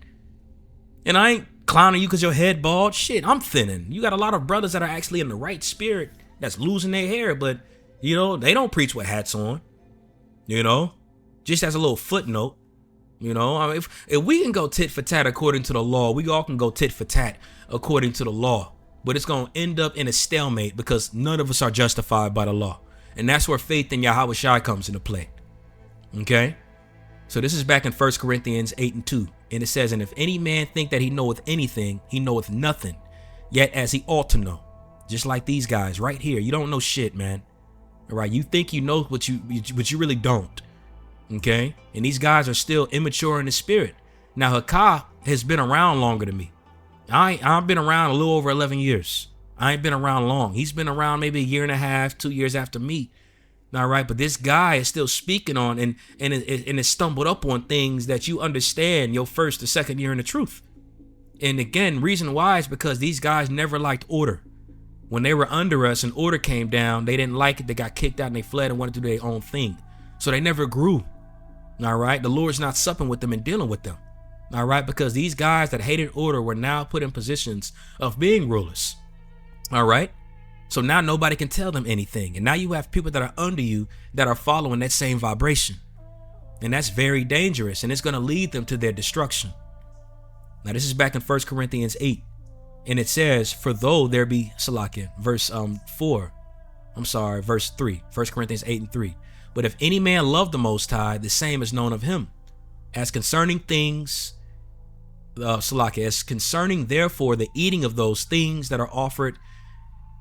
And I ain't clowning you because your head bald. Shit, I'm thinning. You got a lot of brothers that are actually in the right spirit that's losing their hair, but they don't preach with hats on. Just as a little footnote. I mean, if we can go tit for tat according to the law, we all can go tit for tat according to the law. But it's going to end up in a stalemate because none of us are justified by the law. And that's where faith in Yahweh Shai comes into play. Okay? So this is back in 1 Corinthians 8 and 2. And it says, and if any man think that he knoweth anything, he knoweth nothing, yet as he ought to know. Just like these guys right here. You don't know shit, man. All right? You think you know what you really don't. Okay? And these guys are still immature in the spirit. Now, Hakah has been around longer than me. I've been around a little over 11 years. I ain't been around long. He's been around maybe a year and a half, 2 years after me. All right. But this guy is still speaking on and is stumbled up on things that you understand your first or second year in the truth. And again, reason why is because these guys never liked order. When they were under us and order came down, they didn't like it. They got kicked out and they fled and wanted to do their own thing. So they never grew. All right. The Lord's not supping with them and dealing with them. All right. Because these guys that hated order were now put in positions of being rulers. All right. So now nobody can tell them anything. And now you have people that are under you that are following that same vibration. And that's very dangerous. And it's going to lead them to their destruction. Now, this is back in 1 Corinthians 8. And it says, for though there be, verse 3, 1 Corinthians 8 and 3. But if any man love the Most High, the same is known of him. As concerning things, as concerning therefore the eating of those things that are offered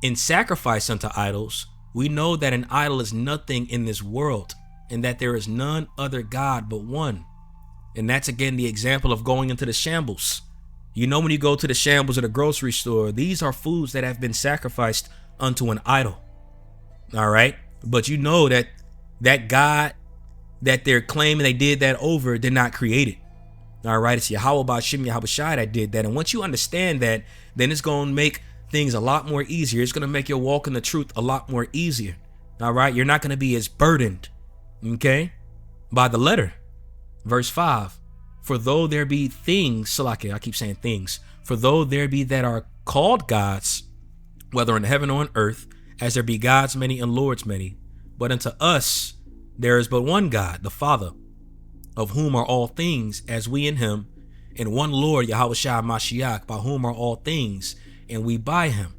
in sacrifice unto idols, we know that an idol is nothing in this world, and that there is none other God but one. And that's again the example of going into the shambles. You know, when you go to the shambles at a grocery store, these are foods that have been sacrificed unto an idol. All right. But you know that that God that they're claiming they did that over did not create it. All right. It's Yahweh Ba'Shem Yahweh Shai that did that. And once you understand that, then it's going to make things a lot more easier. It's going to make your walk in the truth a lot more easier. All right. You're not going to be as burdened. Okay. By the letter. Verse 5. For though there be things, I keep saying things, for though there be that are called gods, whether in heaven or on earth, as there be gods many and lords many, but unto us there is but one God, the Father, of whom are all things, as we in him, and one Lord, Yahweh Shai Mashiach, by whom are all things, and we by him.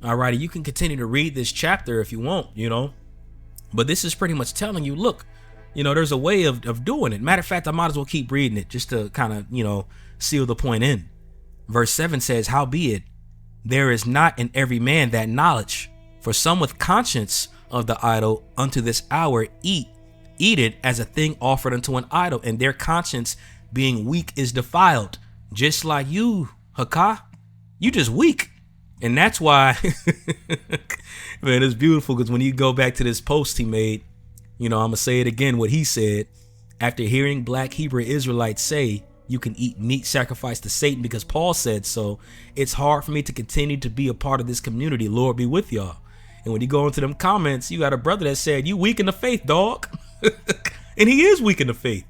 All right, you can continue to read this chapter if you want, but this is pretty much telling you, look, there's a way of doing it. Matter of fact, I might as well keep reading it just to kind of, seal the point in. Verse 7 says, howbeit, there is not in every man that knowledge, for some with conscience of the idol unto this hour eat it as a thing offered unto an idol, and their conscience being weak is defiled. Just like you, Hakah, you just weak. And that's why, man, it's beautiful, because when you go back to this post he made, I'm going to say it again, what he said. After hearing black Hebrew Israelites say you can eat meat sacrificed to Satan because Paul said so, it's hard for me to continue to be a part of this community. Lord be with y'all. And when you go into them comments, you got a brother that said, you weak in the faith, dog. And he is weak in the faith.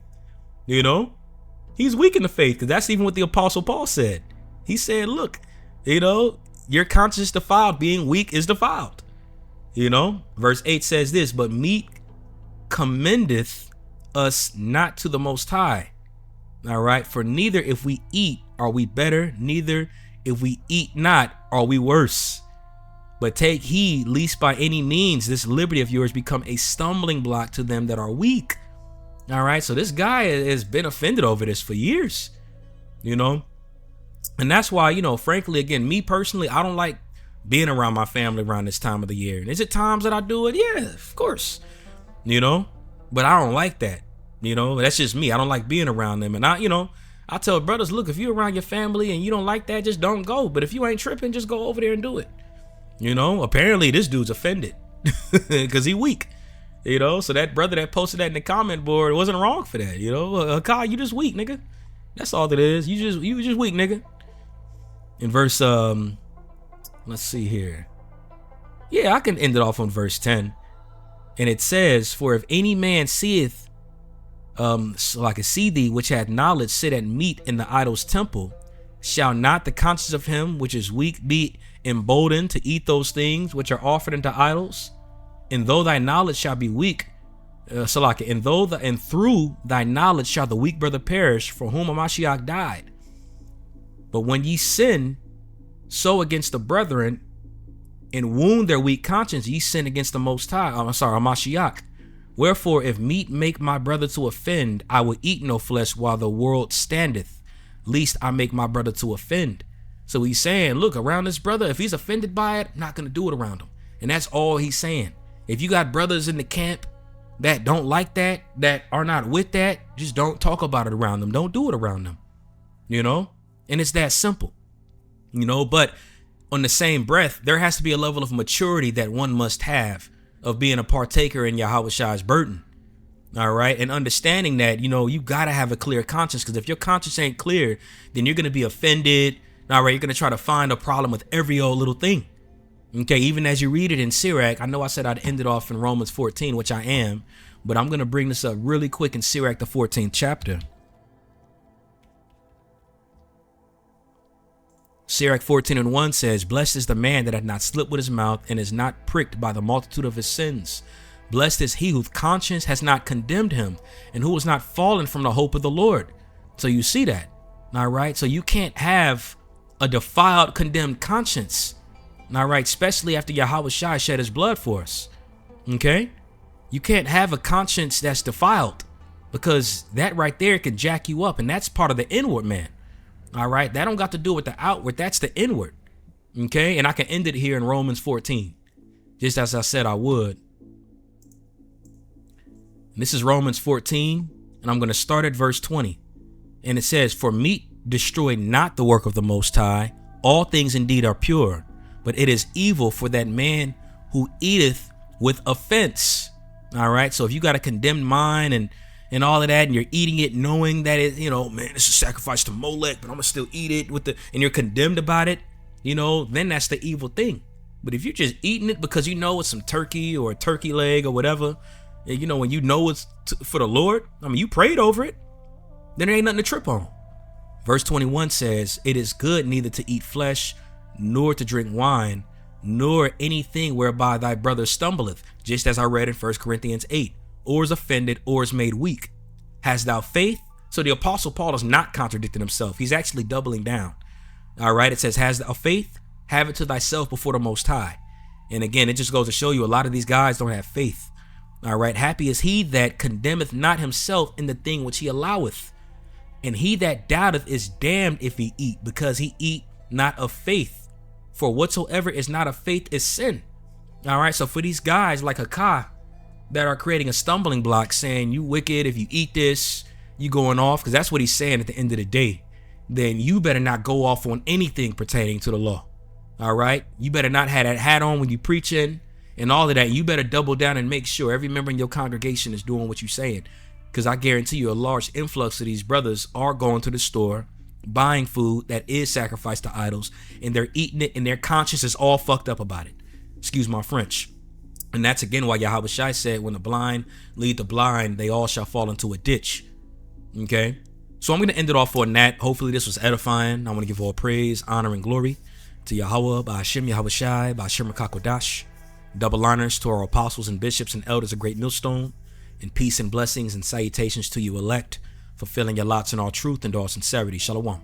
He's weak in the faith, because that's even what the Apostle Paul said. He said, look, your conscience defiled, being weak is defiled. Verse 8 says this, but meat commendeth us not to the Most High. All right. For neither if we eat are we better, neither if we eat not are we worse. But take heed lest by any means this liberty of yours become a stumbling block to them that are weak. All right. So this guy has been offended over this for years, and that's why, frankly, again, me personally, I don't like being around my family around this time of the year. And is it times that I do it? Yeah, of course. But I don't like that, that's just me. I don't like being around them. And I tell brothers, look, if you're around your family and you don't like that, just don't go. But if you ain't tripping, just go over there and do it. Apparently this dude's offended because he weak, so that brother that posted that in the comment board wasn't wrong for that. Hakah, you just weak, nigga. That's all it is. You just weak, nigga. In verse, let's see here. Yeah, I can end it off on verse 10. And it says, for if any man seeth, see thee which hath knowledge sit at meat in the idol's temple, shall not the conscience of him which is weak be emboldened to eat those things which are offered unto idols? And though thy knowledge shall be weak, and through thy knowledge shall the weak brother perish, for whom Mashiach died. But when ye sin so against the brethren, and wound their weak conscience, ye sin against the Most High, Mashiach. Wherefore, if meat make my brother to offend, I will eat no flesh while the world standeth, lest I make my brother to offend. So he's saying, look, around this brother, if he's offended by it, I'm not going to do it around him. And that's all he's saying. If you got brothers in the camp that don't like that are not with that, just don't talk about it around them. Don't do it around them, and it's that simple, but on the same breath, there has to be a level of maturity that one must have of being a partaker in Yahweh Shai's burden. All right. And understanding that, you got to have a clear conscience, because if your conscience ain't clear, then you're going to be offended. All right. You're going to try to find a problem with every old little thing. Okay. Even as you read it in Sirach, I know I said I'd end it off in Romans 14, which I am, but I'm going to bring this up really quick in Sirach, the 14th chapter. Sirach 14:1 says, "Blessed is the man that hath not slipped with his mouth, and is not pricked by the multitude of his sins. Blessed is he whose conscience has not condemned him, and who has not fallen from the hope of the Lord." So you see that. All right. So you can't have a defiled, condemned conscience. All right. Especially after Yahweh Shai shed his blood for us. Okay. You can't have a conscience that's defiled, because that right there can jack you up. And that's part of the inward man. All right. That don't got to do with the outward. That's the inward. Okay. And I can end it here in Romans 14, just as I said I would. And this is Romans 14, and I'm going to start at verse 20. And it says, "For meat destroy not the work of the Most High. All things indeed are pure, but it is evil for that man who eateth with offense." All right. So if you got a condemned mind and all of that, and you're eating it knowing that it, man, it's a sacrifice to Molech, but I'm going to still eat it and you're condemned about it, then that's the evil thing. But if you're just eating it because it's some turkey or a turkey leg or whatever, when it's for the Lord, you prayed over it, then there ain't nothing to trip on. Verse 21 says, "It is good neither to eat flesh, nor to drink wine, nor anything whereby thy brother stumbleth," just as I read in 1 Corinthians 8, "or is offended, or is made weak. Hast thou faith?" So the Apostle Paul is not contradicting himself. He's actually doubling down. All right. It says, "Hast thou faith? Have it to thyself before the Most High." And again, it just goes to show you a lot of these guys don't have faith. All right. "Happy is he that condemneth not himself in the thing which he alloweth. And he that doubteth is damned if he eat, because he eat not of faith. For whatsoever is not of faith is sin." All right. So for these guys like Hakah that are creating a stumbling block, saying you wicked, if you eat this, you going off, because that's what he's saying at the end of the day, then you better not go off on anything pertaining to the law. All right. You better not have that hat on when you preaching and all of that. You better double down and make sure every member in your congregation is doing what you're saying. Because I guarantee you a large influx of these brothers are going to the store, buying food that is sacrificed to idols, and they're eating it, and their conscience is all fucked up about it. Excuse my French. And that's again why Yahweh Shai said, "When the blind lead the blind, they all shall fall into a ditch." Okay. So I'm going to end it off on that. Hopefully this was edifying. I want to give all praise, honor, and glory to Yahweh, by Hashem, Yahweh Shai, by Hashem Hakah. Double honors to our apostles and bishops and elders of Great Millstone, and peace and blessings and salutations to you elect, fulfilling your lots in all truth and all sincerity. Shalom.